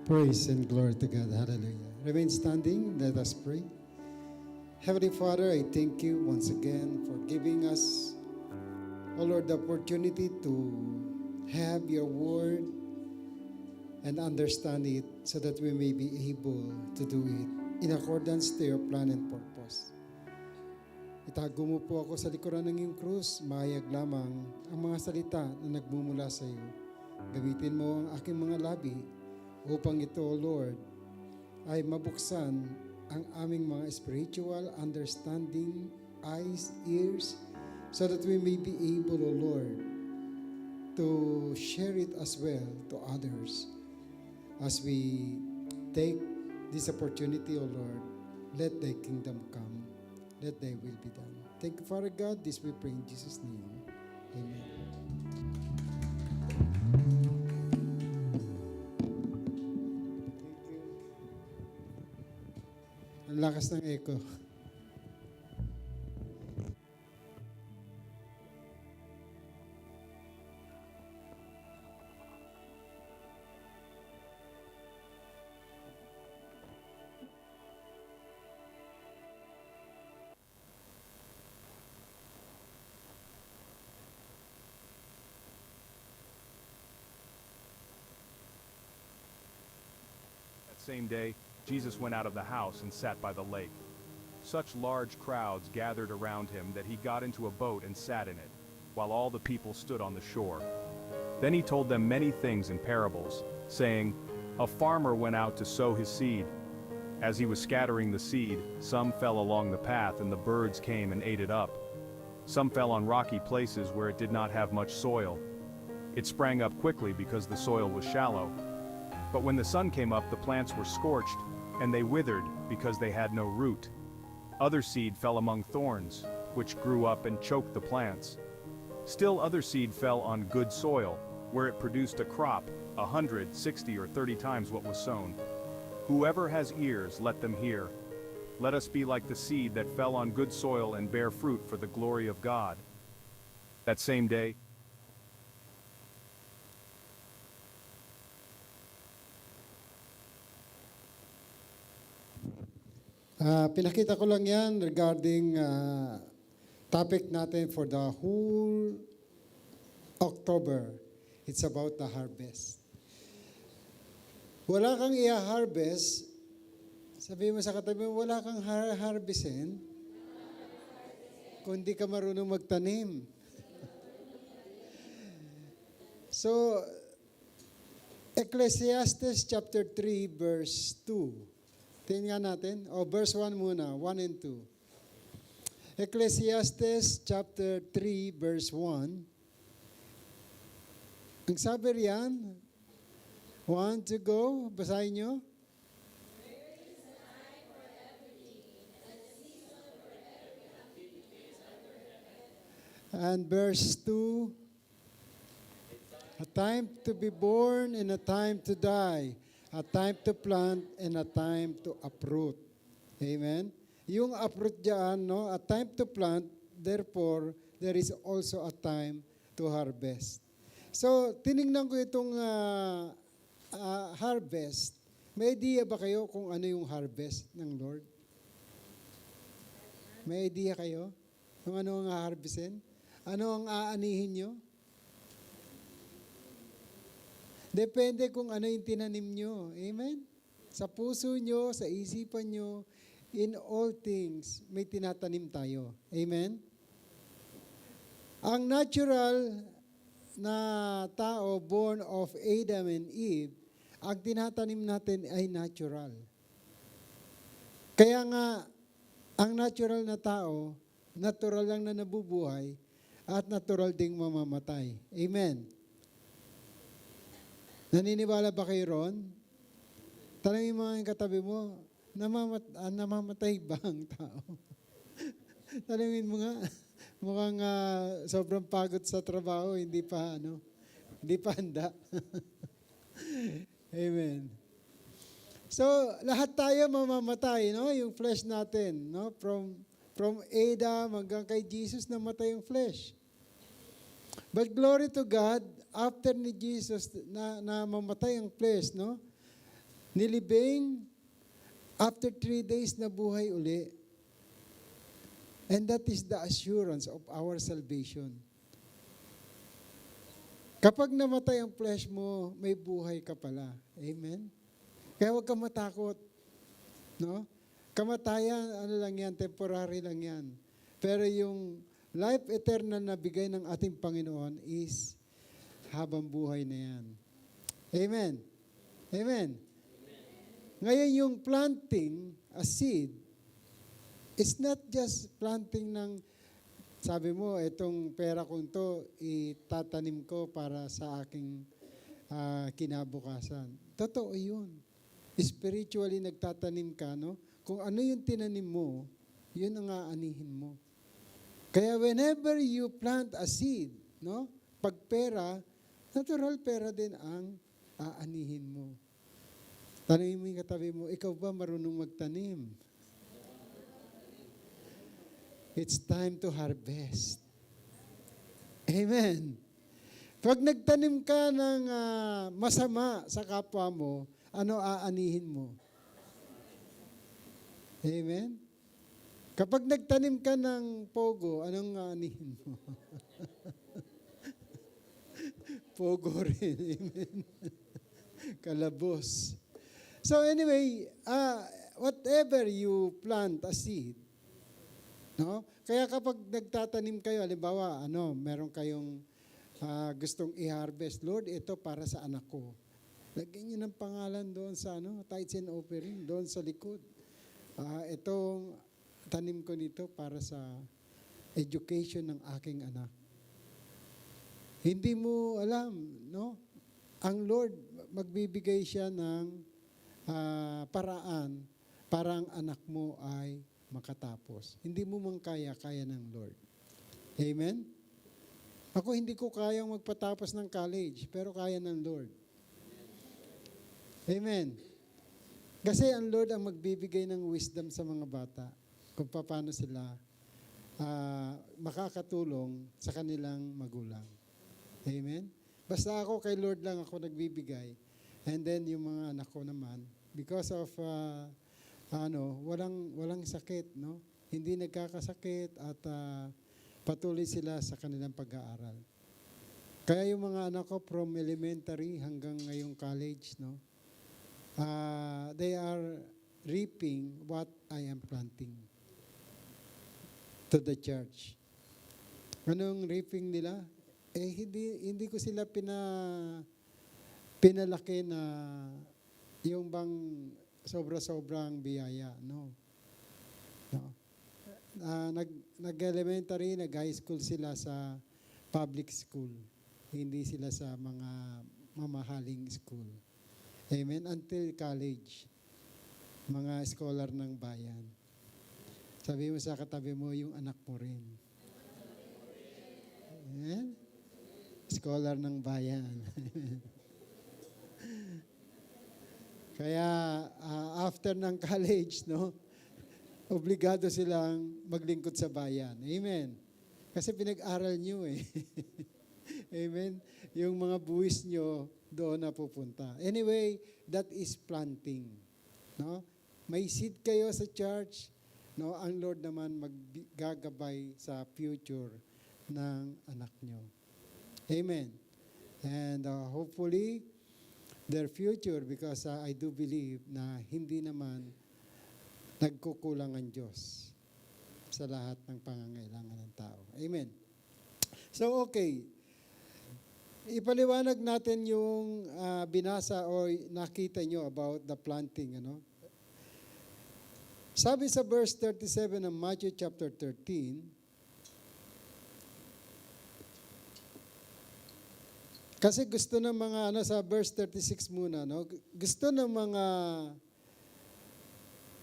Praise and glory to God. Hallelujah. Remain standing. Let us pray. Heavenly Father, I thank you once again for giving us, oh Lord, the opportunity to have your word and understand it so that we may be able to do it in accordance to your plan and purpose. Itago mo po ako sa likuran ng iyong krus, mahayag lamang ang mga salita na nagmumula sa iyo. Gamitin mo ang aking mga labi upang ito, O Lord, ay mabuksan ang aming mga spiritual understanding, eyes, ears, so that we may be able, O Lord, to share it as well to others. As we take this opportunity, O Lord, let thy kingdom come, let thy will be done. Thank you, Father God. This we pray in Jesus' name. Amen. Ang lakas ng echo. That same day, Jesus went out of the house and sat by the lake. Such large crowds gathered around him that he got into a boat and sat in it, while all the people stood on the shore. Then he told them many things in parables, saying, "A farmer went out to sow his seed. As he was scattering the seed, some fell along the path and the birds came and ate it up. Some fell on rocky places where it did not have much soil. It sprang up quickly because the soil was shallow. But when the sun came up, the plants were scorched, and they withered because they had no root. Other seed fell among thorns, which grew up and choked the plants. Still other seed fell on good soil, where it produced a crop, 100, 60, or 30 times what was sown. Whoever has ears, let them hear. Let us be like the seed that fell on good soil and bear fruit for the glory of God." That same day, Pinakita ko lang yan regarding topic natin for the whole October. It's about the harvest. Wala kang i-harvest, sabi mo sa katabi mo, wala kang harvestin kung di ka marunong magtanim. So, Ecclesiastes chapter 3 verse 2. Tingnan natin. Verse 1 muna. 1 and 2. Ecclesiastes chapter 3 verse 1. Ang sabi riyan, 1 to go. Basahin nyo. And verse 2. A time to be born and a time to die. A time to plant and a time to uproot. Amen? Yung uproot dyan, no? A time to plant, therefore, there is also a time to harvest. So, tiningnan ko itong harvest. May idea ba kayo kung ano yung harvest ng Lord? May idea kayo kung ano ang harvestin? Ano ang aanihin nyo? Depende kung ano yung tinanim nyo. Amen? Sa puso nyo, sa isipan nyo, in all things, may tinatanim tayo. Amen? Ang natural na tao, born of Adam and Eve, ang tinatanim natin ay natural. Kaya nga, ang natural na tao, natural lang na nabubuhay, at natural ding mamamatay. Amen? Naniniwala ba kayo ron? Tanongin mo ang katabi mo, namamatay ba ang tao? Tanongin mo nga, mukhang sobrang pagod sa trabaho, hindi pa handa. Amen. So, lahat tayo mamamatay, no? Yung flesh natin, no? From Adam hanggang kay Jesus namatay yung flesh. But glory to God, after ni Jesus na mamatay ang flesh, no? nilibing, after 3 days nabuhay uli. And that is the assurance of our salvation. Kapag namatay ang flesh mo, may buhay ka pala. Amen? Kaya huwag kang matakot. No? Kamatayan, ano lang yan, temporary lang yan. Pero yung life eternal na bigay ng ating Panginoon is habang buhay na yan. Amen? Amen? Ngayon yung planting a seed, it's not just planting ng, sabi mo, itong pera kong to, itatanim ko para sa aking kinabukasan. Totoo yun. Spiritually nagtatanim ka, no? Kung ano yung tinanim mo, yun ang aanihin mo. Kaya whenever you plant a seed, no? Pag pera, natural pera din ang aanihin mo. Tanungin mo yung katabi mo, ikaw ba marunong magtanim? It's time to harvest. Amen. Pag nagtanim ka ng masama sa kapwa mo, ano aanihin mo? Amen. Kapag nagtanim ka ng pogo, anong aanihin mo? Pogo rin. Amen. Kalabos. So anyway, whatever you plant a seed, no? Kaya kapag nagtatanim kayo, halimbawa, meron kayong gustong i-harvest, Lord, ito para sa anak ko. Lagyan niyo ng pangalan doon sa tithes and offering, doon sa likod. Itong tanim ko nito para sa education ng aking anak. Hindi mo alam, no? Ang Lord, magbibigay siya ng paraan para ang anak mo ay makatapos. Hindi mo man kaya ng Lord. Amen? Ako hindi ko kayang magpatapos ng college, pero kaya ng Lord. Amen? Kasi ang Lord ang magbibigay ng wisdom sa mga bata kung paano sila makakatulong sa kanilang magulang. Amen? Basta ako kay Lord lang ako nagbibigay. And then yung mga anak ko naman, because of walang sakit, no? Hindi nagkakasakit at patuloy sila sa kanilang pag-aaral. Kaya yung mga anak ko from elementary hanggang ngayong college, no? They are reaping what I am planting to the church. Anong reaping nila? Hindi ko sila pinalaki na yung bang sobra-sobrang biyaya, no. Nag-elementary, nag-high school sila sa public school. Hindi sila sa mga mamahaling school. Amen? Until college. Mga scholar ng bayan. Sabi mo sa katabi mo, yung anak mo rin. Amen? Scholar ng bayan. Kaya after ng college, no, obligado silang maglingkod sa bayan. Amen. Kasi pinag-aral nyo eh. Amen. Yung mga buwis nyo doon na pupunta. Anyway, that is planting. No? May seed kayo sa church, no? Ang Lord naman maggagabay sa future ng anak nyo. Amen. And hopefully, their future, because I do believe na hindi naman nagkukulang ang Diyos sa lahat ng pangangailangan ng tao. Amen. So, okay. Ipaliwanag natin yung binasa o nakita nyo about the planting. Sabi sa verse 37 ng Matthew chapter 13, kasi gusto ng mga, sa verse 36 muna, no? Gusto ng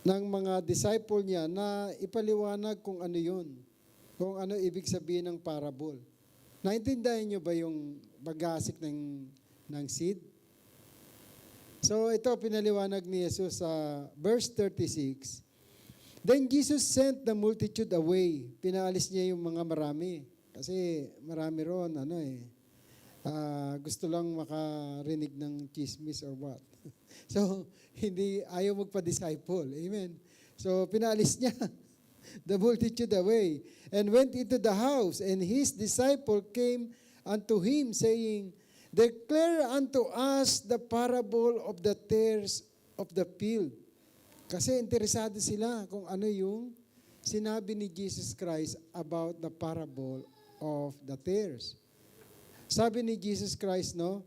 mga disciple niya na ipaliwanag kung ano yun. Kung ano ibig sabihin ng parable. Naintindihan niyo ba yung bagasik ng seed? So ito pinaliwanag ni Jesus sa verse 36. Then Jesus sent the multitude away. Pinaalis niya yung mga marami. Kasi marami ron, Gusto lang makarinig ng chismis or what. So, ayaw magpa-disciple. Amen. So, pinalis niya the multitude away and went into the house, and his disciple came unto him, saying, Declare unto us the parable of the tares of the field. Kasi interesado sila kung ano yung sinabi ni Jesus Christ about the parable of the tares. Sabi ni Jesus Christ, no?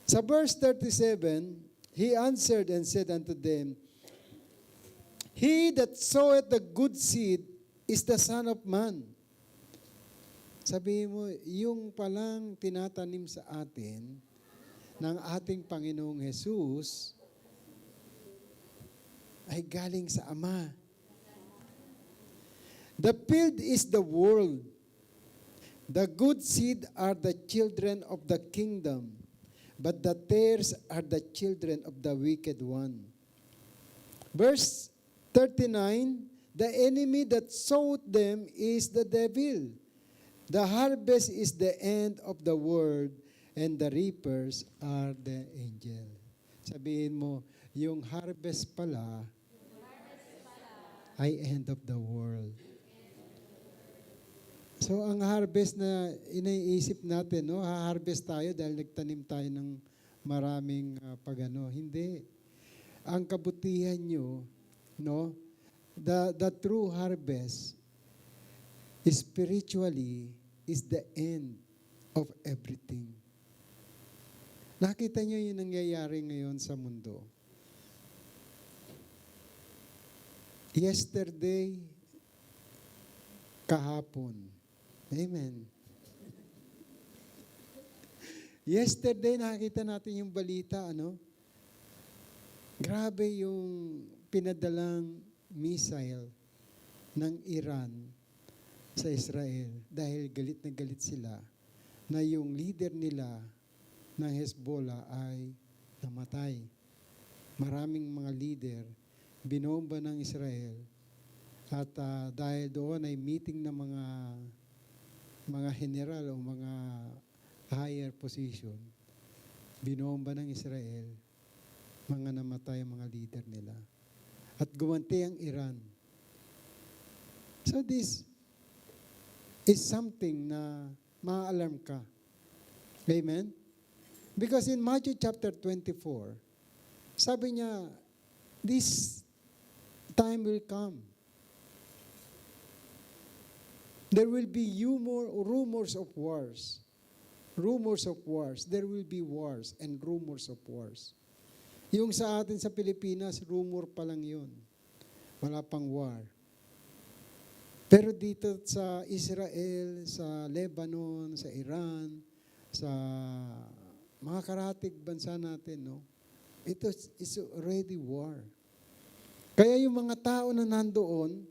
Sa verse 37, He answered and said unto them, He that soweth the good seed is the Son of Man. Sabihin mo, yung palang tinatanim sa atin ng ating Panginoong Jesus ay galing sa Ama. The field is the world. The good seed are the children of the kingdom, but the tares are the children of the wicked one. Verse 39, the enemy that sowed them is the devil. The harvest is the end of the world, and the reapers are the angel. Sabihin mo, yung harvest pala ay end of the world. So ang harvest na iniisip natin, no, ha-harvest tayo dahil nagtanim tayo ng maraming pagano. Hindi. Ang kabutihan nyo, no, the true harvest spiritually is the end of everything. Nakita nyo yung nangyayari ngayon sa mundo. Yesterday, kahapon. Amen. Yesterday, nakita natin yung balita, ano? Grabe yung pinadalang missile ng Iran sa Israel dahil galit na galit sila na yung leader nila ng Hezbollah ay namatay. Maraming mga leader binomba ng Israel at dahil doon ay meeting ng mga general o mga higher position, binomba ng Israel, mga namatay ang mga leader nila. At gumanti ang Iran. So this is something na ma-alarm ka. Amen? Because in Matthew chapter 24, sabi niya, this time will come. There will be rumors of wars. Rumors of wars. There will be wars and rumors of wars. Yung sa atin sa Pilipinas, rumor pa lang yun. Wala pang war. Pero dito sa Israel, sa Lebanon, sa Iran, sa mga karatig bansa natin, no? Ito is already war. Kaya yung mga tao na nandoon,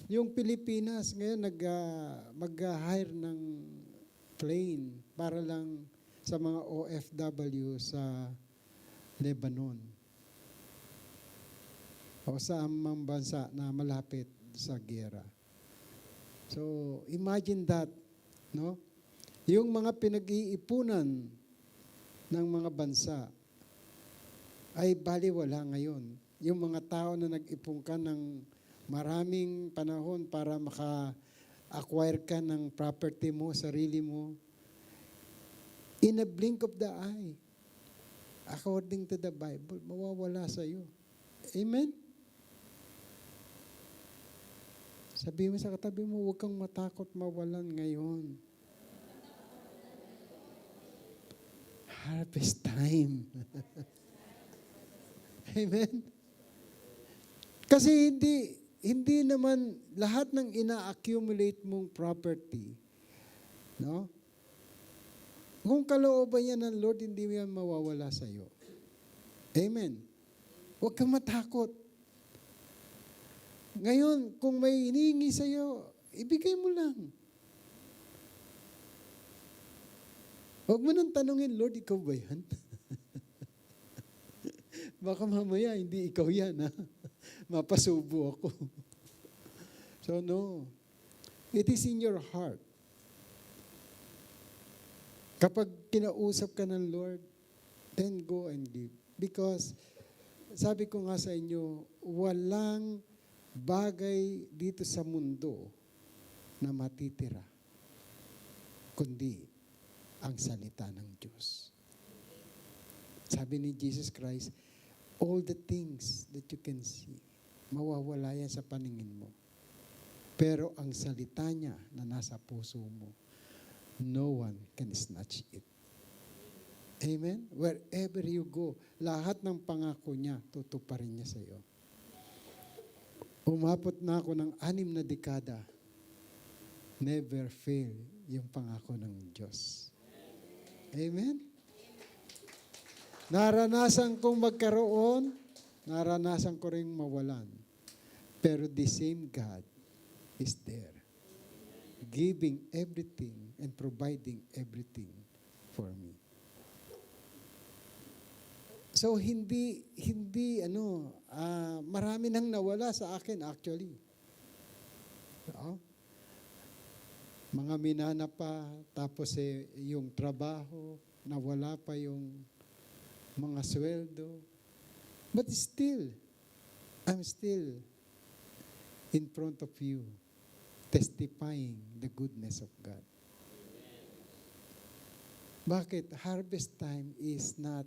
yung Pilipinas ngayon mag-hire ng plane para lang sa mga OFW sa Lebanon o sa amang bansa na malapit sa giyera. So, imagine that, no? Yung mga pinag-iipunan ng mga bansa ay baliwala ngayon. Yung mga tao na nag-ipon ka ng maraming panahon para maka-acquire ka ng property mo, sarili mo, in a blink of the eye, according to the Bible, mawawala sa iyo. Amen? Sabi mo sa katabi mo, huwag kang matakot mawalan ngayon. Harvest time. Amen? Kasi hindi naman lahat ng ina-accumulate mong property, no? Kung kalooban yan ng Lord, hindi yan mawawala sa iyo. Amen. Huwag kang matakot. Ngayon, kung may hinihingi sa iyo, ibigay mo lang. Huwag mo nang tanungin, Lord, ikaw ba yan? Baka mamaya, hindi ikaw yan, ha? Mapasubo ako. So, no. It is in your heart. Kapag kinausap ka ng Lord, then go and give. Because, sabi ko nga sa inyo, walang bagay dito sa mundo na matitira, kundi ang salita ng Diyos. Sabi ni Jesus Christ, all the things that you can see, mawawala yan sa paningin mo. Pero ang salita niya na nasa puso mo, no one can snatch it. Amen? Wherever you go, lahat ng pangako niya, tutuparin niya sa iyo. Umabot na ako ng 6 na dekada, never fail yung pangako ng Diyos. Amen? Naranasan kong magkaroon, naranasan ko rin mawalan. Pero the same God is there, giving everything and providing everything for me. So marami nang nawala sa akin actually. Mga minana pa, tapos yung trabaho, nawala pa yung mga sweldo. But still, I'm still in front of you, testifying the goodness of God. Bakit? Harvest time is not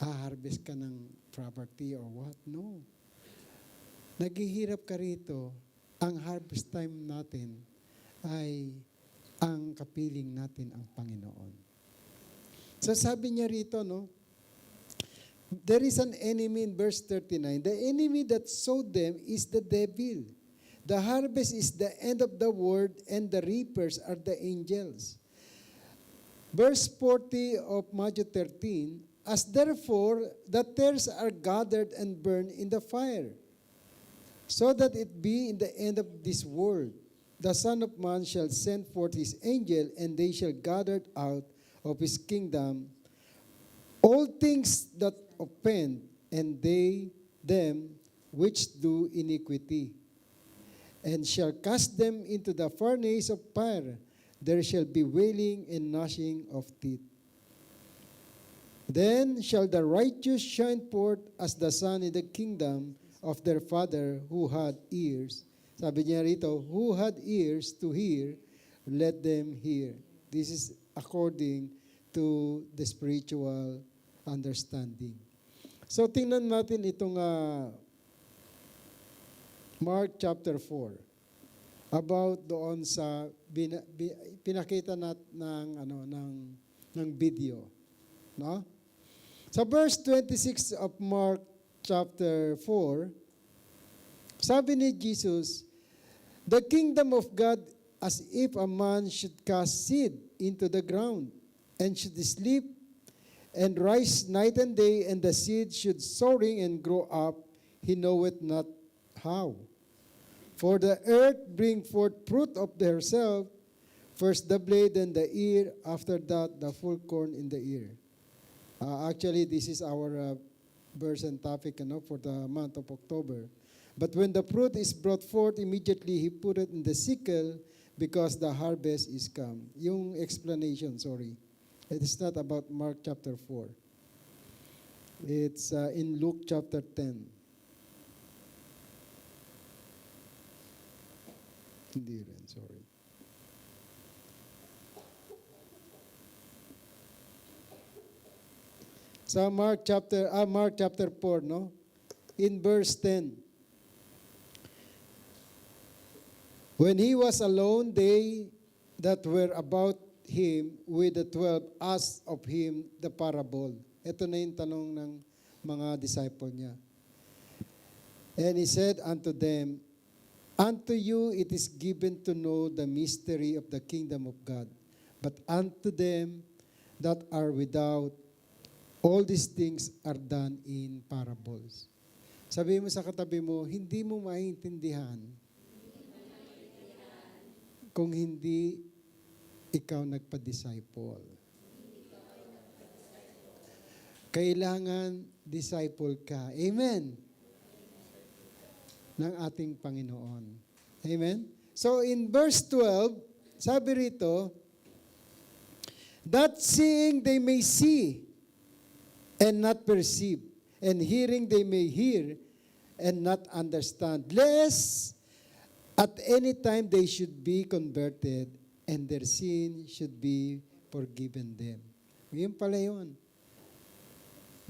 harvest ka ng property or what? No. Naghihirap ka rito, ang harvest time natin ay ang kapiling natin ang Panginoon. So sabi niya rito, no, there is an enemy in verse 39. The enemy that sowed them is the devil. The harvest is the end of the world, and the reapers are the angels. Verse 40 of Matthew 13, as therefore the tares are gathered and burned in the fire, so that it be in the end of this world. The Son of Man shall send forth his angel, and they shall gather out of his kingdom all things that offend, and them which do iniquity, and shall cast them into the furnace of fire. There shall be wailing and gnashing of teeth. Then shall the righteous shine forth as the sun in the kingdom of their Father. Who had ears, sabi niya rito, who had ears to hear, let them hear. This is according to the spiritual understanding. So tingnan natin itong Mark chapter 4 about doon sa pinakita ng video, no? Sa verse 26 of Mark chapter 4, sabi ni Jesus, the kingdom of God as if a man should cast seed into the ground, and should sleep and rise night and day, and the seed should soaring and grow up, he knoweth not how. For the earth bring forth fruit of herself, first the blade, then the ear, after that the full corn in the ear. Actually, this is our verse and topic for the month of October. But when the fruit is brought forth, immediately he put it in the sickle, because the harvest is come. Yung explanation, sorry. It is not about Mark chapter 4. It's in Luke chapter 10. Hindi rin, sorry. Sa Mark chapter 4, no? In verse 10. When he was alone, they that were about him with the 12 asked of him the parable. Ito na yung tanong ng mga disciple niya. And he said unto them, unto you it is given to know the mystery of the kingdom of God, but unto them that are without, all these things are done in parables. Sabi mo sa katabi mo, hindi mo maintindihan kung hindi ikaw nagpa-disciple. Kailangan disciple ka. Amen? Ng ating Panginoon. Amen? So in verse 12, sabi rito, That seeing they may see and not perceive, and hearing they may hear and not understand, lest at any time they should be converted and their sin should be forgiven them. Yun pala yun.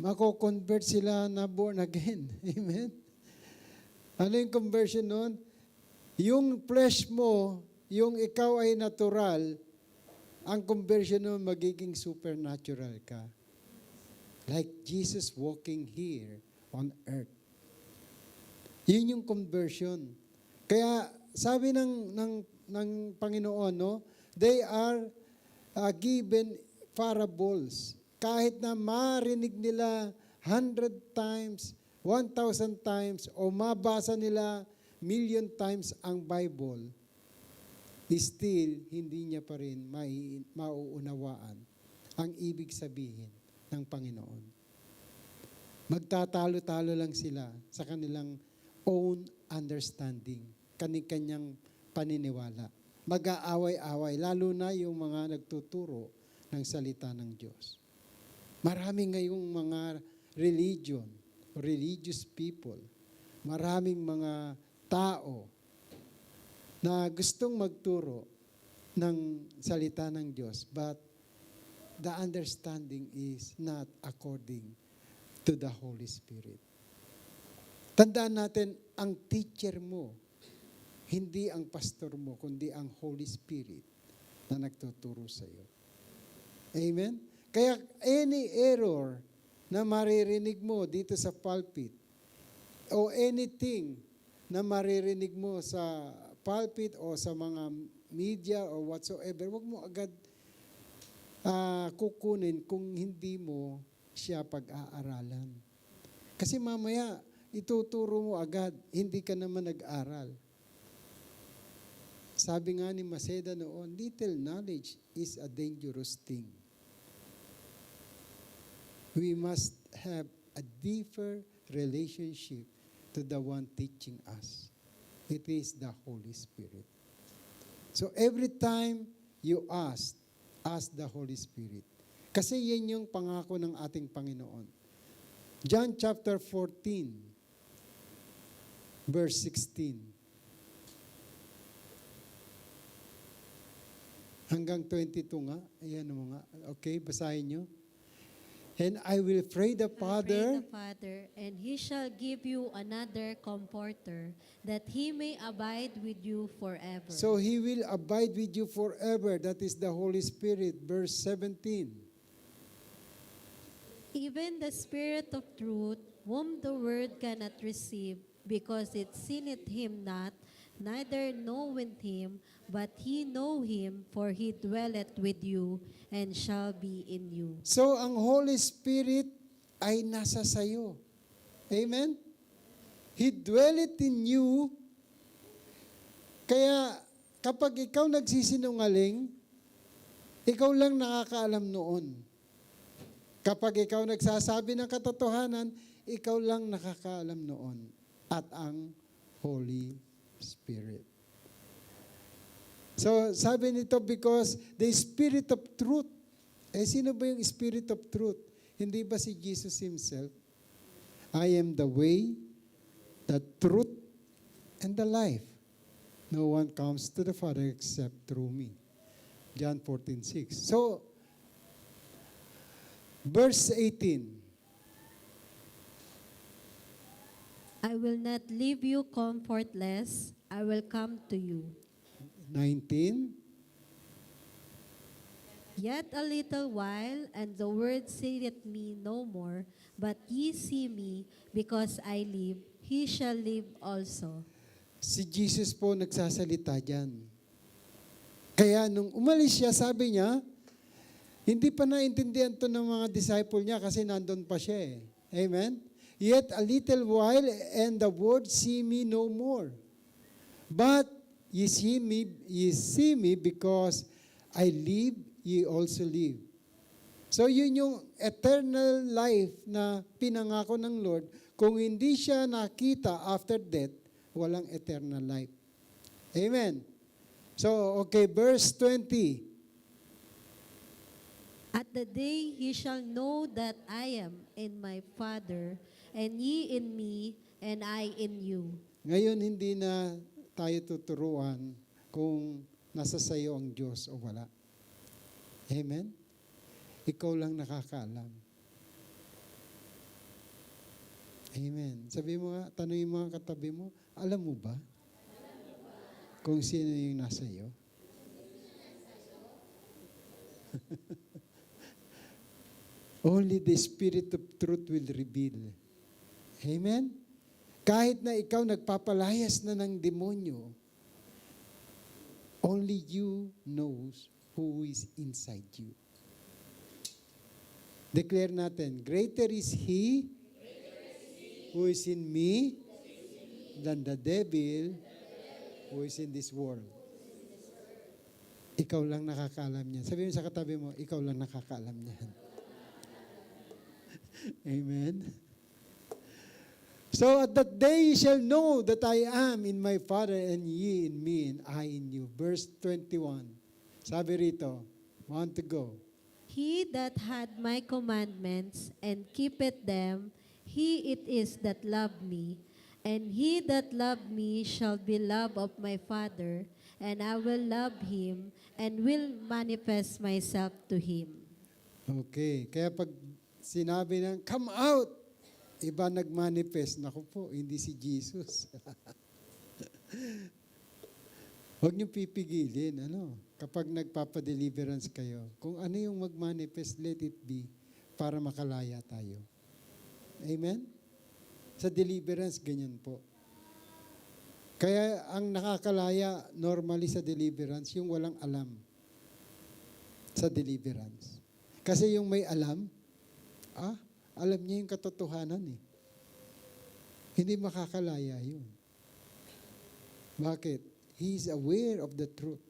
Mako-convert sila na born again. Amen? Ano yung conversion nun? Yung flesh mo, yung ikaw ay natural, ang conversion nun magiging supernatural ka. Like Jesus walking here on earth. Yun yung conversion. Kaya sabi ng Panginoon, no, they are given parables. Kahit na marinig nila 100 times, 1,000 times, o mabasa nila 1,000,000 times ang Bible, still, hindi niya pa rin mauunawaan ang ibig sabihin ng Panginoon. Magtatalo-talo lang sila sa kanilang own understanding, kani-kanyang paniniwala. Mag-aaway-away, lalo na yung mga nagtuturo ng salita ng Diyos. Marami ngayong mga religious people, maraming mga tao na gustong magturo ng salita ng Diyos, but the understanding is not according to the Holy Spirit. Tandaan natin, ang teacher mo, hindi ang pastor mo, kundi ang Holy Spirit na nagtuturo sa iyo. Amen? Kaya any error na maririnig mo dito sa pulpit, o anything na maririnig mo sa pulpit o sa mga media or whatsoever, wag mo agad kukunin kung hindi mo siya pag-aaralan. Kasi mamaya, ituturo mo agad, hindi ka naman nag-aral. Sabi nga ni Maceda noon, little knowledge is a dangerous thing. We must have a deeper relationship to the one teaching us. It is the Holy Spirit. So every time you ask the Holy Spirit. Kasi yan yung pangako ng ating Panginoon. John chapter 14, verse 16. Hanggang 22 nga. Ayan mo nga. Okay, basahin nyo. And I will pray the Father, and He shall give you another Comforter, that He may abide with you forever. so He will abide with you forever. That is the Holy Spirit. Verse 17. Even the Spirit of truth, whom the world cannot receive, because it seeth Him not, neither knoweth Him, but ye know Him, for He dwelleth with you, and shall be in you. So ang Holy Spirit ay nasa sayo. Amen? He dwelleth in you. Kaya kapag ikaw nagsisinungaling, ikaw lang nakakaalam noon. Kapag ikaw nagsasabi ng katotohanan, ikaw lang nakakaalam noon. At ang Holy Spirit. So, sabi nito, because the Spirit of truth. Sino ba yung Spirit of truth? Hindi ba si Jesus Himself? I am the way, the truth, and the life. No one comes to the Father except through me. John 14:6. So, verse 18. I will not leave you comfortless, I will come to you. 19. Yet a little while, and the word saith me no more, but ye see me, because I live, he shall live also. Si Jesus po nagsasalita dyan. Kaya nung umalis siya, sabi niya, hindi pa naintindihan to ng mga disciple niya kasi nandun pa siya eh. Amen? Yet a little while, and the word see me no more. But ye see me because I live, ye also live. So yun yung eternal life na pinangako ng Lord. Kung hindi siya nakita after death, walang eternal life. Amen. So, okay, verse 20. At the day he shall know that I am in my Father, and ye in me, and I in you. Ngayon, hindi na tayo tuturuan kung nasa sayo ang Diyos o wala. Amen? Ikaw lang nakakaalam. Amen. Sabi mo nga, tanungin mo nga katabi mo, alam mo ba kung sino yung nasa iyo? Only the Spirit of truth will reveal. Amen? Kahit na ikaw nagpapalayas na ng demonyo, only you knows who is inside you. Declare natin, greater is He who is in me than the devil who is in this world. Ikaw lang nakakaalam niyan. Sabi mo sa katabi mo, ikaw lang nakakaalam niyan. Amen. So at that day you shall know that I am in my Father, and ye in me, and I in you. Verse 21. Sabi rito, want to go. He that had my commandments and keepeth them, he it is that loved me. And he that loved me shall be loved of my Father, and I will love him, and will manifest myself to him. Okay, kaya pag sinabi ng, come out, iba nagmanifest. Naku po, hindi si Jesus. Huwag niyo pipigilin, kapag nagpapadeliverance kayo, kung ano yung magmanifest, let it be, para makalaya tayo. Amen? Sa deliverance, ganyan po. Kaya ang nakakalaya normally sa deliverance, yung walang alam sa deliverance. Kasi yung may alam, alam niya yung katotohanan eh. Hindi makakalaya yun. Bakit? He is aware of the truth.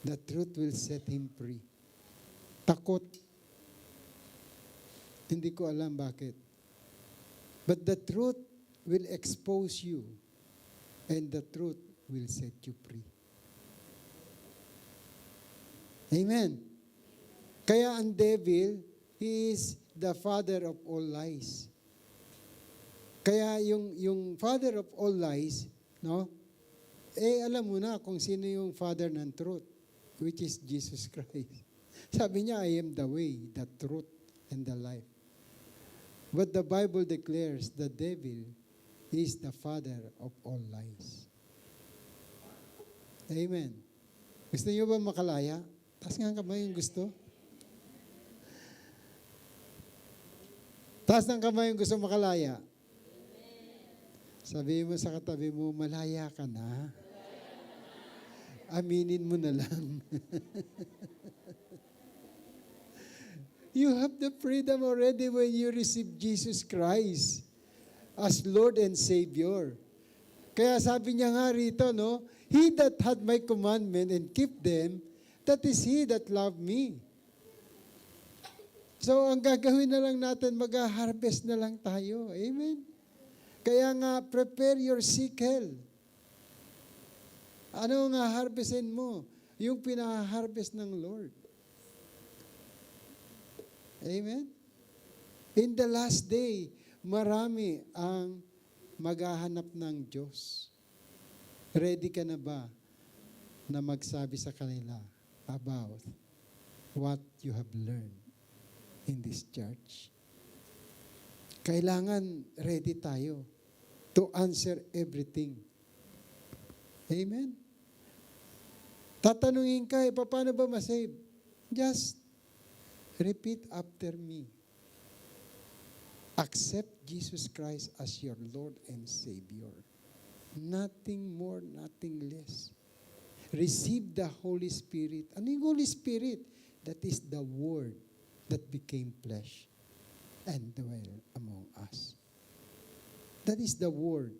The truth will set him free. Takot. Hindi ko alam bakit. But the truth will expose you, and the truth will set you free. Amen. Kaya ang devil, he is the father of all lies. Kaya yung father of all lies, alam mo na kung sino yung father ng truth, which is Jesus Christ. Sabi niya, I am the way, the truth, and the life. But the Bible declares the devil is the father of all lies. Amen. Gusto niyo ba makalaya? Taas nga ang kamay yung gusto. Taas ng kamay yung gusto makalaya. Sabi mo sa katabi mo, malaya ka na. Aminin mo na lang. You have the freedom already when you receive Jesus Christ as Lord and Savior. Kaya sabi niya nga rito, He that had my commandment and keep them, that is He that loved me. So ang gagawin na lang natin, mag-harvest na lang tayo. Amen? Kaya nga, prepare your sickle. Ano nga harvestin mo? Yung pinaharvest ng Lord. Amen? In the last day, marami ang maghahanap ng Diyos. Ready ka na ba na magsabi sa kanila about what you have learned in this church? Kailangan ready tayo to answer everything. Amen? Tatanungin ka, paano ba masave? Just repeat after me. Accept Jesus Christ as your Lord and Savior. Nothing more, nothing less. Receive the Holy Spirit. Ano yung Holy Spirit? That is the Word that became flesh and dwell among us. That is the Word.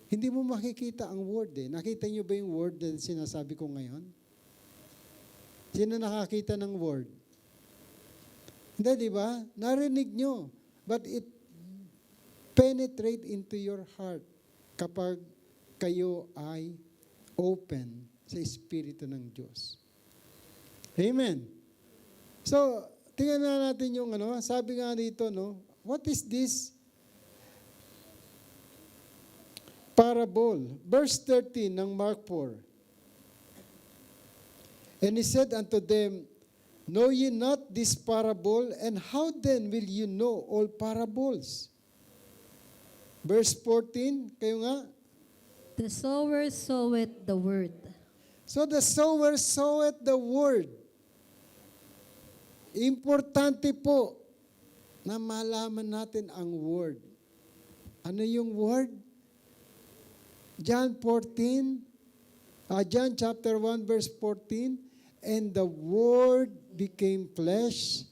Hindi mo makikita ang Word eh. Nakita niyo ba yung Word na sinasabi ko ngayon? Sino nakakita ng Word? Hindi, di ba? Narinig nyo. But it penetrate into your heart kapag kayo ay open sa Espiritu ng Diyos. Amen. So, tingnan na natin yung sabi nga dito, no? What is this parable? Verse 13 ng Mark 4. And he said unto them, Know ye not this parable? And how then will you know all parables? Verse 14, kayo nga. The sower soweth the word. So the sower soweth the word. Importante po na malaman natin ang word. Ano yung word? John chapter 1 verse 14, and the word became flesh,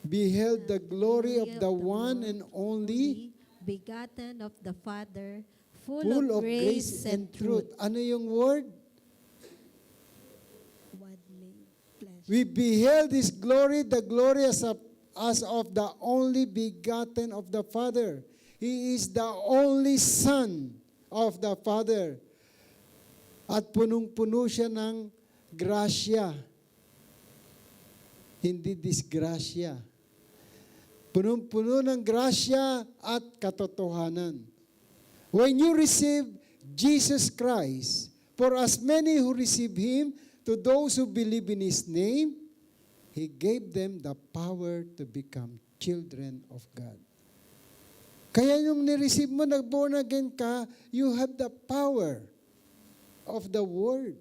beheld the glory of the one and only, begotten of the Father, full full of grace and truth. Ano yung word? Word made flesh. We beheld His glory, the glory as of the only begotten of the Father. He is the only Son of the Father. At punong-puno siya ng grasya. Hindi disgrasya. Punong-puno ng grasya at katotohanan. When you receive Jesus Christ, for as many who receive Him, to those who believe in His name, He gave them the power to become children of God. Kaya yung nireceive mo, nag-born again ka, you have the power of the Word.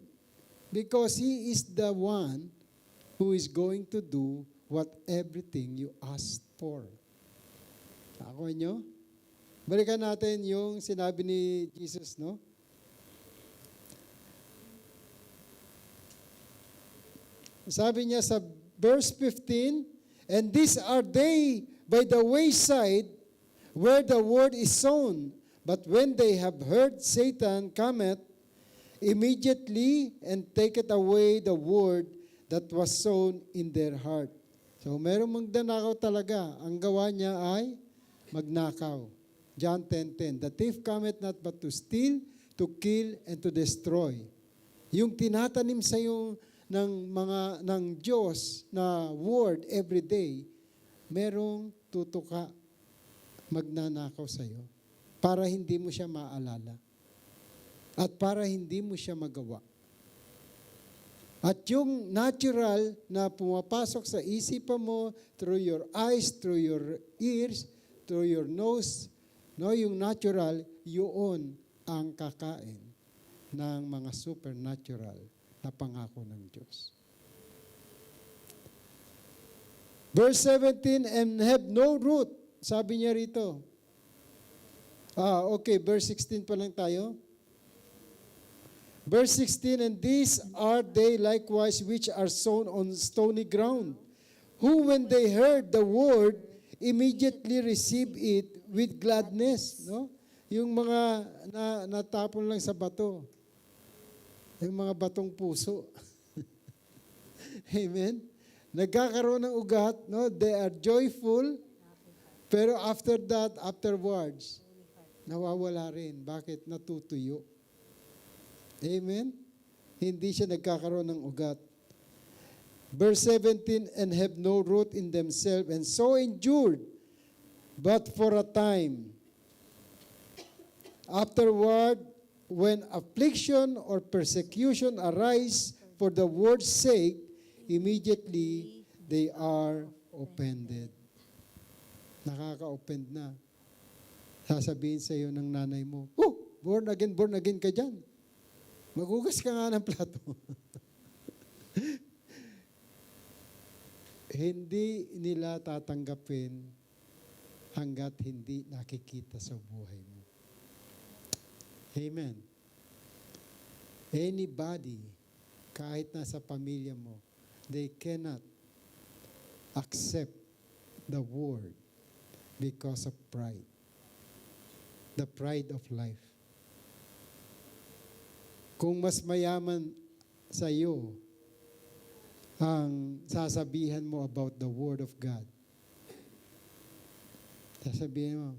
Because He is the one who is going to do what everything you asked for. Ako nyo? Balikan natin yung sinabi ni Jesus, no? Sabi niya sa verse 15, and these are they by the wayside where the word is sown. But when they have heard, Satan cometh immediately and taketh away the word that was sown in their heart. So merong magnanakaw talaga. Ang gawa niya ay magnakaw. John 10:10. The thief cometh not but to steal, to kill, and to destroy. Yung tinatanim sa iyo ng Diyos na word every day, merong tutuka magnanakaw sa iyo para hindi mo siya maalala at para hindi mo siya magawa. At yung natural na pumapasok sa isipan mo through your eyes, through your ears, through your nose, no, yung natural, yun ang kakain ng mga supernatural na pangako ng Diyos. Verse 17, and have no root. Sabi niya rito. Okay, verse 16 pa lang tayo. Verse 16, and these are they likewise which are sown on stony ground, who when they heard the word, immediately receive it with gladness. No? Yung mga natapon lang sa bato. Yung mga batong puso. Amen? Nagkakaroon ng ugat, no? They are joyful, pero afterwards, nawawala rin. Bakit? Natutuyo. Amen? Hindi siya nagkakaroon ng ugat. Verse 17, and have no root in themselves, and so endured, but for a time. Afterward, when affliction or persecution arise for the word's sake, immediately they are offended. Nakaka-offend na. Sasabihin sa iyo ng nanay mo, born again ka dyan. Magugas ka nga ng plato. Hindi nila tatanggapin hanggat hindi nakikita sa buhay mo. Amen. Anybody, kahit nasa pamilya mo, they cannot accept the word because of pride. The pride of life. Kung mas mayaman sa iyo ang sasabihan mo about the Word of God, sasabihin mo,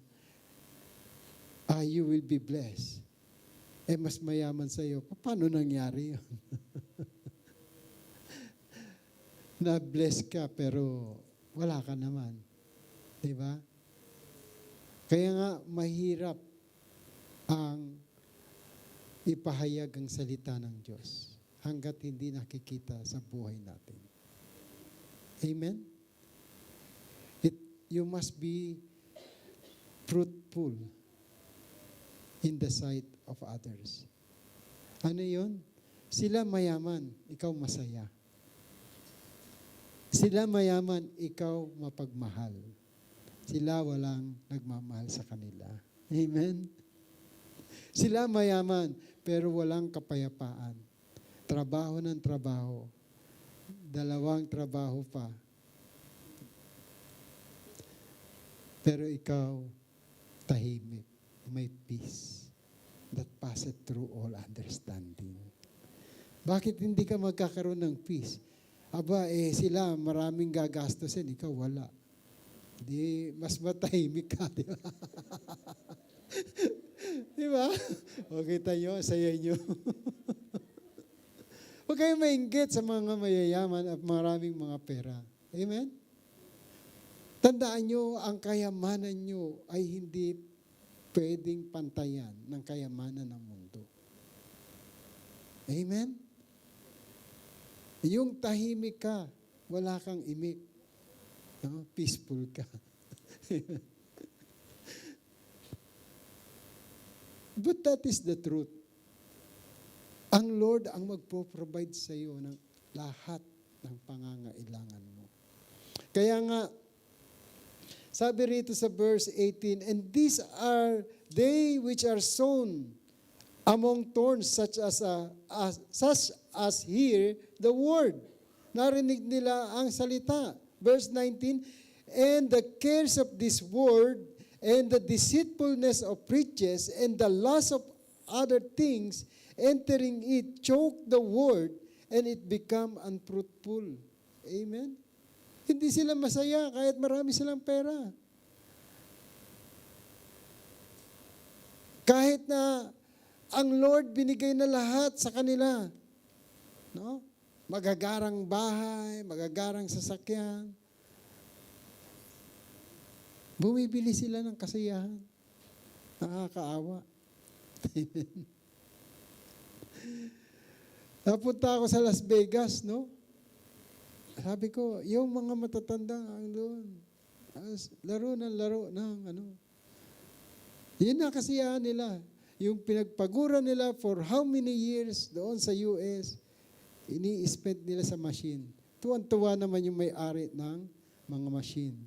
you will be blessed. Mas mayaman sa iyo. Paano nangyari yun? na-bless ka pero wala ka naman. Di ba? Kaya nga mahirap ang ipahayag ang salita ng Diyos hanggat hindi nakikita sa buhay natin. Amen? You must be fruitful in the sight of others. Ano yun? Sila mayaman, ikaw masaya. Sila mayaman, ikaw mapagmahal. Sila walang nagmamahal sa kanila. Amen? Sila mayaman, pero walang kapayapaan. Trabaho ng trabaho. Dalawang trabaho pa. Pero ikaw, tahimik, may peace that passeth through all understanding. Bakit hindi ka magkakaroon ng peace? Aba, sila maraming gagastusin, ikaw wala. Di, mas matahimik ka, di ba? Di ba? Okay tayo, saya nyo. Huwag kayong mainggit sa mga mayayaman at maraming mga pera. Amen? Tandaan nyo, ang kayamanan nyo ay hindi pwedeng pantayan ng kayamanan ng mundo. Amen? Yung tahimik ka, wala kang imik. No? Peaceful ka. But that is the truth. Ang Lord ang magpo-provide sa iyo ng lahat ng pangangailangan mo. Kaya nga, sabi rito sa verse 18, and these are they which are sown among thorns, such as hear the word. Narinig nila ang salita. Verse 19, and the cares of this world, and the deceitfulness of riches, and the lust of other things, entering it, choke the word, and it become unfruitful. Amen? Hindi sila masaya kahit marami silang pera. Kahit na ang Lord binigay na lahat sa kanila. No? Magagarang bahay, magagarang sasakyan. Bumibili sila ng kasiyahan. Nakakaawa. Napunta ako sa Las Vegas, no? Sabi ko, yung mga matatanda ang doon. Laro ng ano. Yun na kasiyahan nila. Yung pinagpaguran nila for how many years doon sa US, ini-spend nila sa machine. Tuwan-tuwa naman yung may-ari ng mga machine.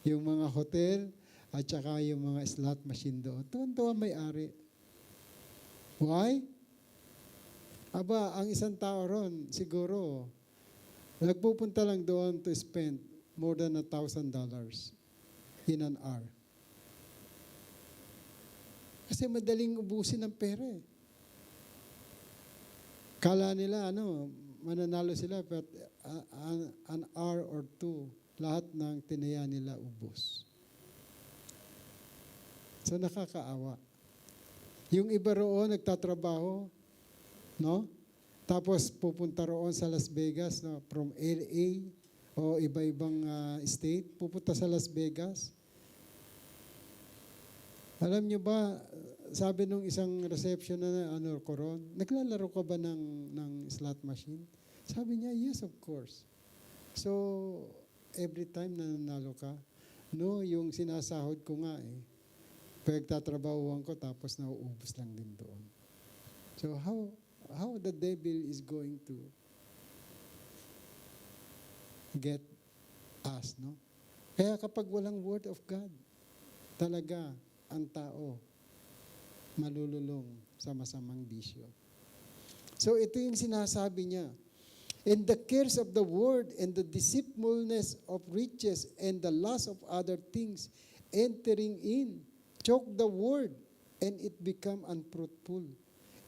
Yung mga hotel at saka yung mga slot machine doon. Tuwan-tuwa may-ari. Why? Aba, ang isang tao ron, siguro, nagpupunta lang doon to spend more than $1,000 in an hour. Kasi madaling ubusin ng pera eh. Kala nila, mananalo sila, but an hour or two, lahat ng tinaya nila ubos. So nakakaawa. Yung iba roon nagtatrabaho, no? Tapos pupunta roon sa Las Vegas, no? From LA o iba-ibang state, pupunta sa Las Vegas. Alam nyo ba, sabi nung isang reception na koron, naglalaro ka ba ng slot machine? Sabi niya, yes, of course. So, every time na nanalo ka, no, yung sinasahod ko nga pagtatrabahuan ko tapos nauubos lang din doon. So, how the devil is going to get us, no? Kaya kapag walang word of God, talaga, ang tao malululong sa masamang bisyo. So ito yung sinasabi niya. And the cares of the world and the deceitfulness of riches and the lust of other things entering in, choke the word, and it become unfruitful.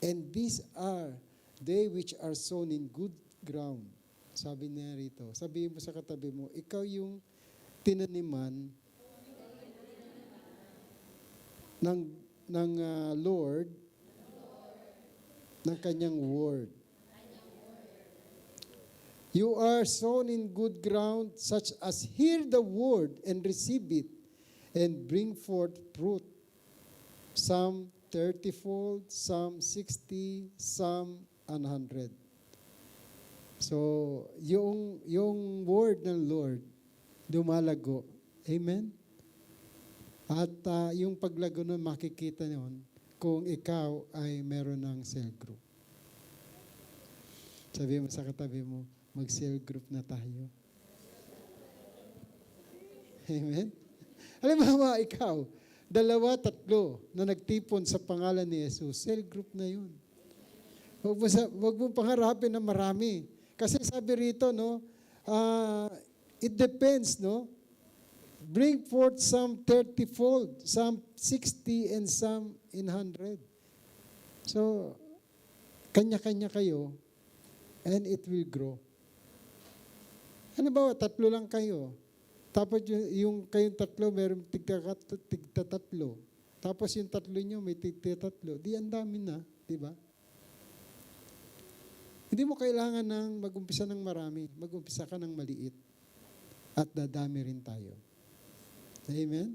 And these are they which are sown in good ground. Sabi niya rito, sabihin mo sa katabi mo, ikaw yung tinaniman ng Lord ng kanyang word. You are sown in good ground, such as hear the word and receive it, and bring forth fruit. Some 30-fold, some 60, some 100. So, yung word ng Lord, dumalago. Amen? At yung paglago nun, makikita nun kung ikaw ay meron ng cell group. Sabi mo sa katabi mo, mag-cell group na tayo. Amen? Halimbawa, ikaw, 2, 3 na nagtipon sa pangalan ni Jesus, cell group na yun. Huwag mo pangarapin na marami. Kasi sabi rito, no, it depends, no? Bring forth some 30-fold, some 60, and some in 100. So, kanya-kanya kayo, and it will grow. Ano ba, 3 lang kayo. Tapos yung kayong 3, meron tigta 3. Tapos yung 3 nyo, may tigta 3. Di ang dami na, di ba? Hindi mo kailangan ng mag-umpisa ng marami. Mag-umpisa ka ng maliit. At dadami rin tayo. Amen?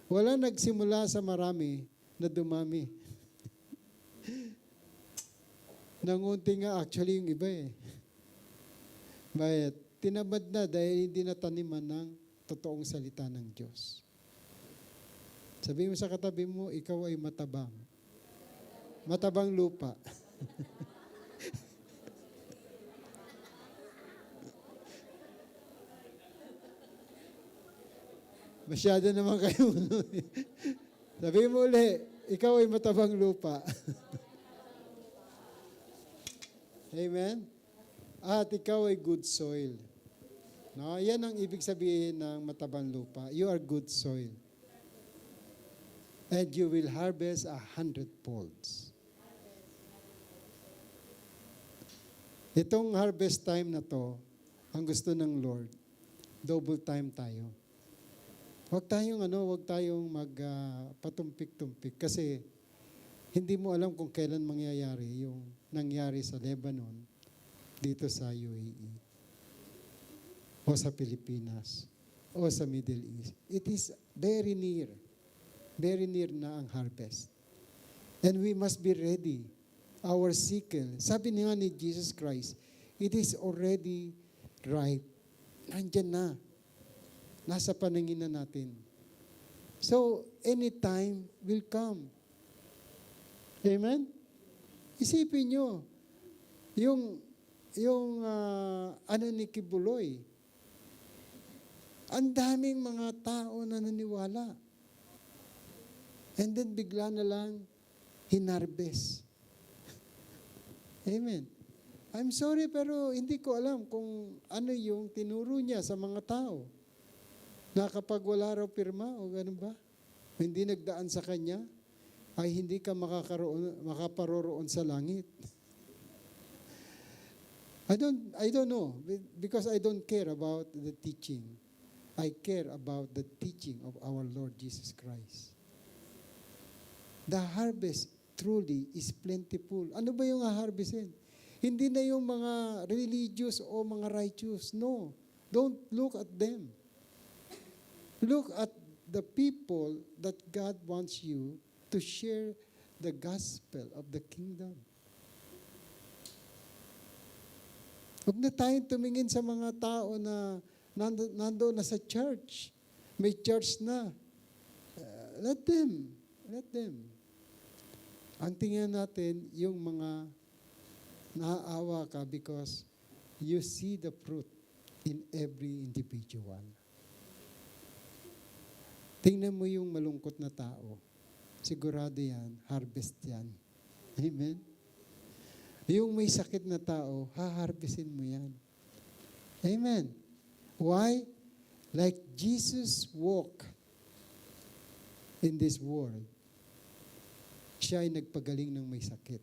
Wala nagsimula sa marami na dumami. Nangunti nga actually yung iba eh. But tinamad na dahil hindi nataniman ng totoong salita ng Diyos. Sabi mo sa katabi mo, ikaw ay matabang. Matabang lupa. Masyado naman kayo. Sabi mo uli, ikaw ay matabang lupa. Amen? At ikaw ay good soil. No, yan ang ibig sabihin ng matabang lupa. You are good soil. And you will harvest 100 folds. Itong harvest time na to, ang gusto ng Lord, double time tayo. Huwag tayong magpatumpik-tumpik kasi hindi mo alam kung kailan mangyayari yung nangyari sa Lebanon dito sa UAE o sa Pilipinas o sa Middle East. It is very near na ang harvest. And we must be ready. Our sickle, sabi nga ni Jesus Christ, it is already ripe. Nandyan na. Nasa paningin na natin. So, anytime will come. Amen? Isipin nyo, yung ni Kibuloy, ang daming mga tao na naniwala. And then bigla na lang, hinarbes. Amen. I'm sorry pero hindi ko alam kung ano yung tinuro niya sa mga tao. Na kapag wala raw pirma o ganun ba? Hindi nagdaan sa kanya, ay hindi ka makaparoroon sa langit. I don't know because I don't care about the teaching. I care about the teaching of our Lord Jesus Christ. The harvest truly is plentiful. Ano ba yung harvestin? Hindi na yung mga religious o mga righteous. No. Don't look at them. Look at the people that God wants you to share the gospel of the kingdom. Huwag na tayong tumingin sa mga tao na nandoon na sa church. May church na. Let them. Ang tingnan natin, yung mga naaawa ka because you see the fruit in every individual. Tingnan mo yung malungkot na tao. Sigurado yan, harvest yan. Amen? Yung may sakit na tao, haharvestin mo yan. Amen? Why? Like Jesus walked in this world, siya ay nagpagaling ng may sakit.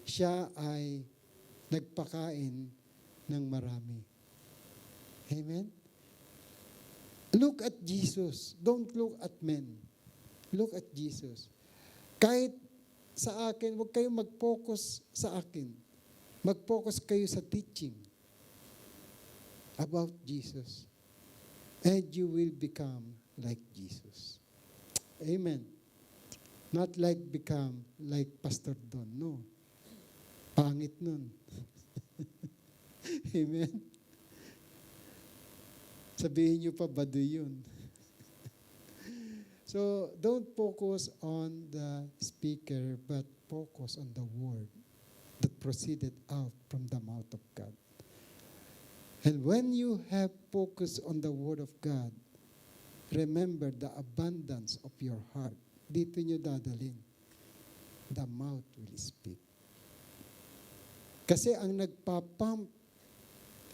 Siya ay nagpakain ng marami. Amen? Look at Jesus. Don't look at men. Look at Jesus. Kahit sa akin, huwag kayong mag-focus sa akin. Mag-focus kayo sa teaching about Jesus. And you will become like Jesus. Amen. Not like become like Pastor Don. No. Pangit nun. Amen. Sabihin nyo pa, baduy yun. So, don't focus on the speaker, but focus on the word that proceeded out from the mouth of God. And when you have focus on the word of God, remember the abundance of your heart. Dito nyo dadalhin. The mouth will speak. Kasi ang nagpapump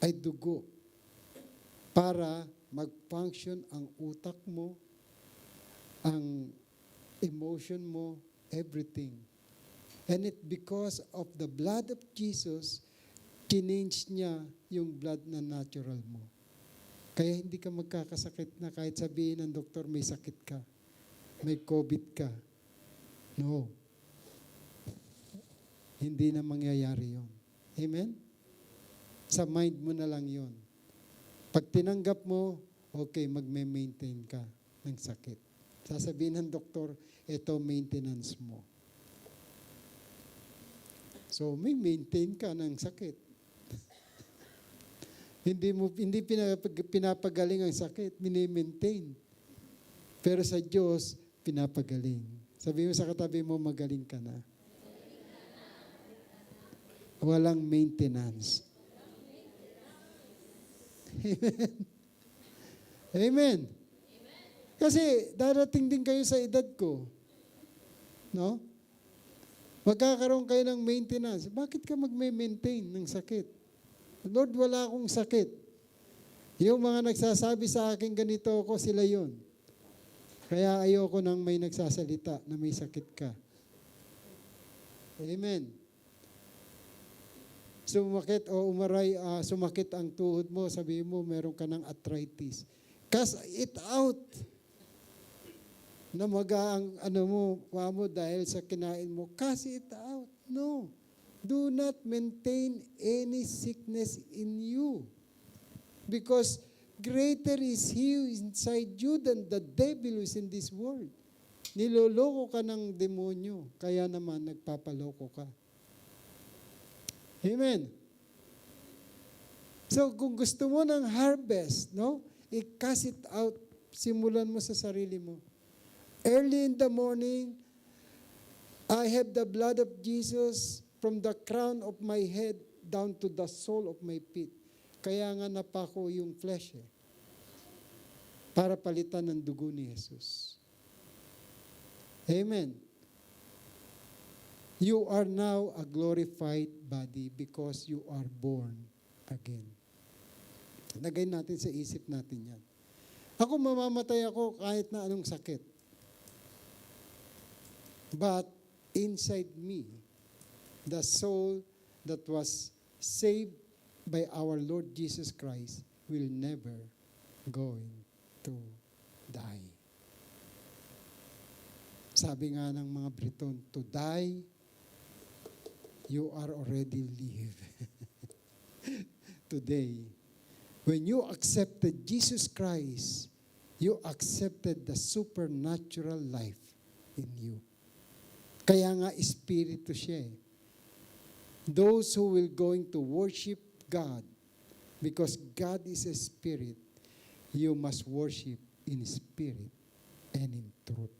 ay dugo para mag-function ang utak mo, ang emotion mo, everything. And it because of the blood of Jesus, change niya yung blood na natural mo. Kaya hindi ka magkakasakit na kahit sabihin ng doktor may sakit ka, may COVID ka. No. Hindi na mangyayari yon. Amen? Sa mind mo na lang yon. Pag tinanggap mo, okay, magme-maintain ka ng sakit. Sasabihin ng doktor, ito maintenance mo. So, may maintain ka ng sakit. Hindi pinapagaling ang sakit, mini-maintain. Pero sa Diyos, pinapagaling. Sabi mo sa katabi mo, magaling ka na. Walang maintenance. Amen. Amen. Kasi darating din kayo sa edad ko. No? Magkakaroon kayo ng maintenance. Bakit ka magme-maintain ng sakit? Lord, wala akong sakit. Yung mga nagsasabi sa akin ganito ako, sila yun. Kaya ayoko nang may nagsasalita na may sakit ka. Amen. Sumakit o sumakit ang tuhod mo, sabihin mo, meron ka ng arthritis. Cast it out. Namaga ang mo dahil sa kinain mo. Cast it out. No. Do not maintain any sickness in you. Because greater is He who is inside you than the devil who is in this world. Niloloko ka ng demonyo, kaya naman nagpapaloko ka. Amen. So kung gusto mo ng harvest, no? I-cast it out. Simulan mo sa sarili mo. Early in the morning, I have the blood of Jesus from the crown of my head down to the sole of my feet. Kaya nga napako yung flesh para palitan ng dugo ni Jesus. Amen. You are now a glorified body because you are born again. Lagay natin sa isip natin yan. Ako mamamatay ako kahit na anong sakit. But inside me, the soul that was saved by our Lord Jesus Christ will never going to die. Sabi nga ng mga Briton, to die, you are already live. Today, when you accepted Jesus Christ, you accepted the supernatural life in you. Kaya nga, espiritu siya. Those who will going to worship God, because God is a spirit, you must worship in spirit and in truth.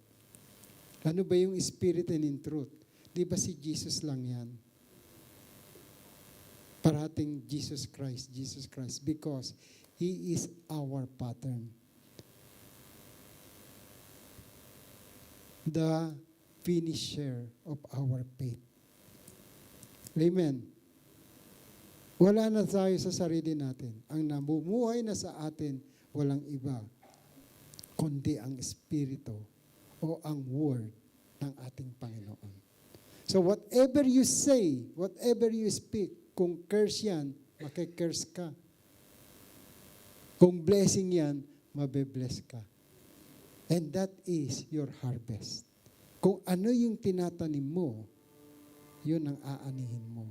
Ano ba yung spirit and in truth? Di ba si Jesus lang yan? Parating Jesus Christ, because He is our pattern. The finisher of our faith. Amen. Wala na tayo sa sarili natin. Ang namumuhay na sa atin, walang iba, kundi ang Espiritu o ang Word ng ating Panginoon. So whatever you say, whatever you speak, kung curse yan, makikurse ka. Kung blessing yan, mabe-bless ka. And that is your harvest. Kung ano yung tinatanim mo, yun ang aanihin mo.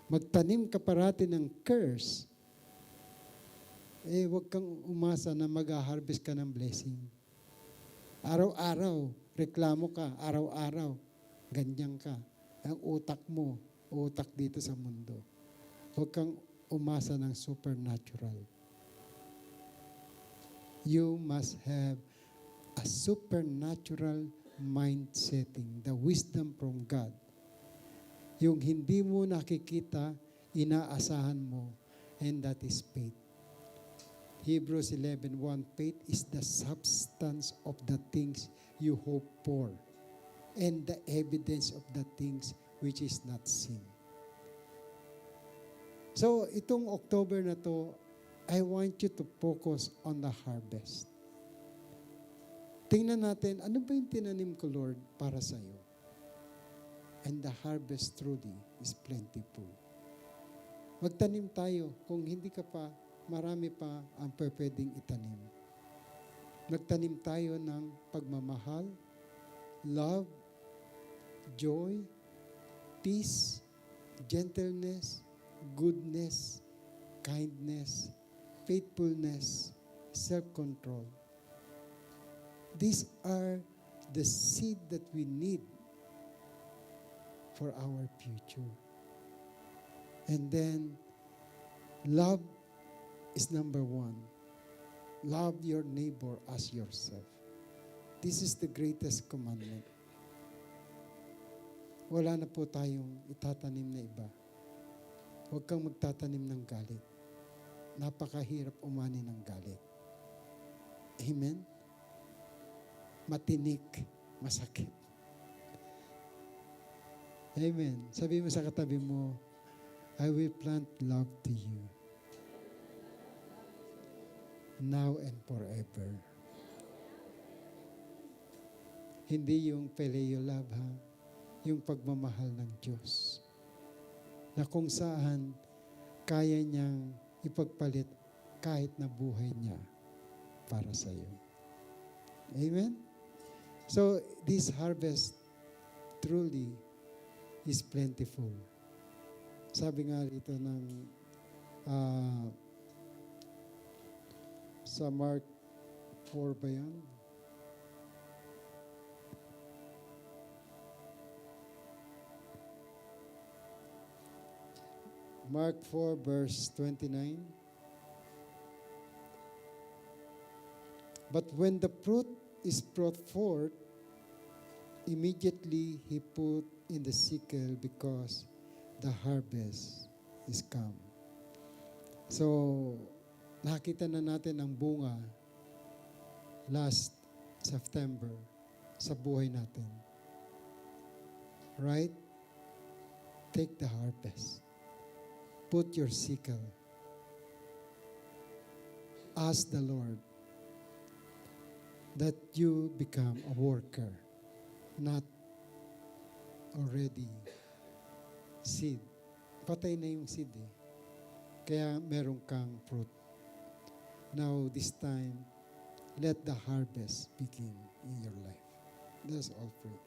magtanim ka parati ng curse, huwag kang umasa na mag-harvest ka ng blessing. Araw-araw, reklamo ka, araw-araw, ganyan ka. Ang utak mo, utak dito sa mundo. Huwag kang umasa ng supernatural. You must have a supernatural mind setting, the wisdom from God. Yung hindi mo nakikita, inaasahan mo, and that is faith. Hebrews 11:1, faith is the substance of the things you hope for, and the evidence of the things which is not seen. So, itong October na to, I want you to focus on the harvest. Tingnan natin, ano ba yung tinanim ko, Lord, para sa iyo? And the harvest truly is plentiful. Magtanim tayo. Kung hindi ka pa, marami pa ang pwedeng itanim. Magtanim tayo ng pagmamahal, love, joy, peace, gentleness, goodness, kindness, faithfulness, self-control. These are the seed that we need for our future. And then, love is number one. Love your neighbor as yourself. This is the greatest commandment. Wala na po tayong itatanim na iba. Huwag kang magtatanim ng galit. Napakahirap umani ng galit. Amen? Matinik, masakit. Amen. Sabi mo sa katabi mo, I will plant love to you. Now and forever. Hindi yung phileo love, ha? Yung pagmamahal ng Diyos. Na kung saan kaya niyang ipagpalit kahit na buhay niya para sa iyo. Amen? So, this harvest truly is plentiful. Sabi nga rito ng sa Mark 4 ba yan? Mark 4 verse 29. But when the fruit is brought forth, immediately he put in the sickle because the harvest is come. So, nakita na natin ang bunga last September sa buhay natin. Right? Take the harvest. Put your sickle. Ask the Lord that you become a worker, not already seed. Patay na yung seed eh. Kaya meron kang fruit. Now, this time, let the harvest begin in your life. That's all fruit.